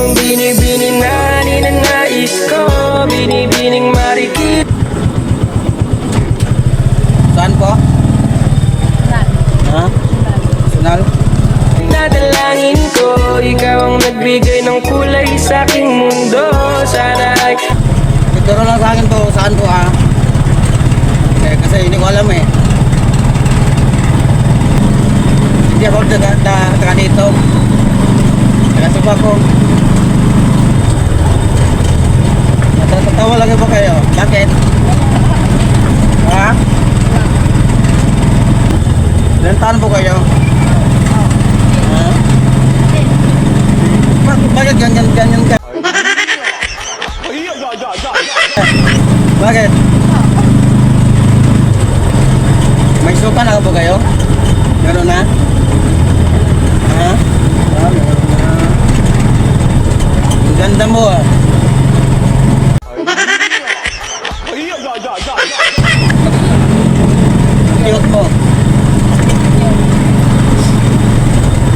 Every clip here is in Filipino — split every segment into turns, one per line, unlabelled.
ang binibining na ninanais ko, binibining marikit.
Saan po? Ha? Sunal?
Dadalangin ko, ikaw ang nagbigay ng kulay sa aking mundo. Sana ay
Ituro lang sa akin to, saan po kasi hindi ko alam eh. Hindi ako taga dito. Taga Suba ko. Natatawa lang po kayo. Bakit? Ha? Ilan taon po kayo? Ha? Bakit ganyan ka? Bakit? May suka na po kayo? Meron na? Ha? Meron na. Ang ganda mo Cute mo.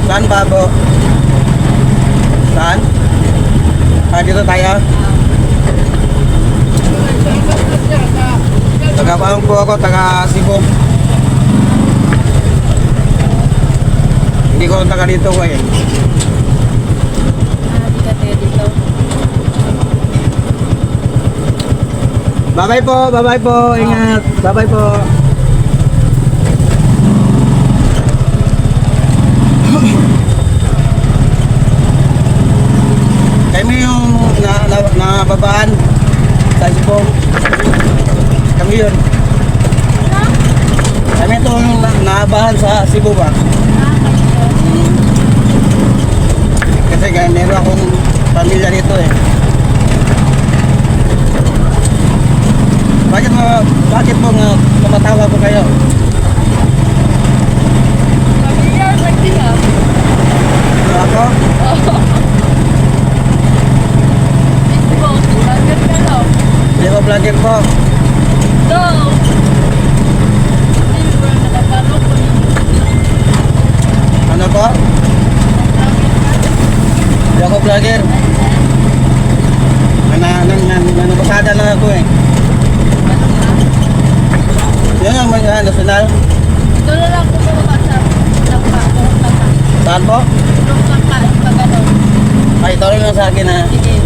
Saan ba po? Saan? Dito tayo? Taga-paang po ako, taga Cebu. Hindi ko taga dito ko eh.
Hindi ka tayo dito.
Bye-bye po, ingat. Bye-bye po. Kami yung nababaan sa Cebu. Kami yun. Kami ito yung nabahan sa Cebu ba? Kasi meron akong pamilya dito eh. Bakit mo tumatawa po kayo?
Familiar, like ka?
Ako?
Oo. Facebook, vlogger ka no?
Hindi ko vlogger po.
No! Hindi ko nakapalo ko yun.
Ano po? Hindi ako vlogger. Nanubasada lang ako eh. Yun ang mga nasyonal.
Ito na lang kung bumaba sa langka.
Saan po?
Tulong langka, pag ano.
Ay, ito rin lang sa akin ha.
Sige.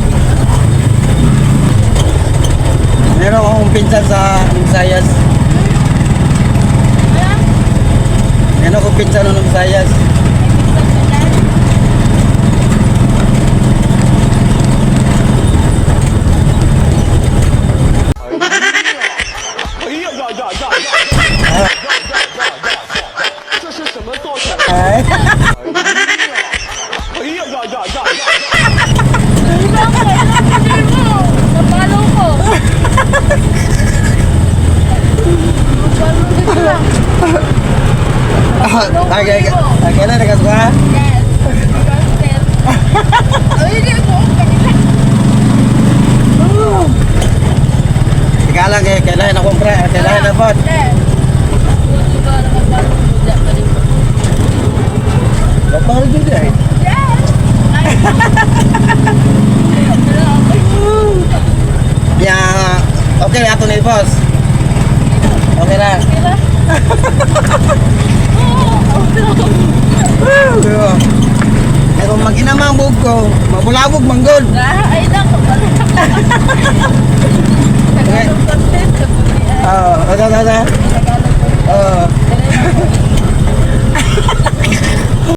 Meron akong pinsan sa Visayas. Meron akong pinsan ng Visayas. Ay.
Napalo ko.
Kailan nakasuka?
Yes. Ay, hindi ako.
Ikaw lang kailan akong pre, kailan na po. Bapak juga eh.
Yes.
Ya, oke aku nih bos. Oke lah. Kung maginamang buko, mabulabog manggol.
Ay, nako pala. Tagalog content sa bulian.
Ada.
Tagalog content.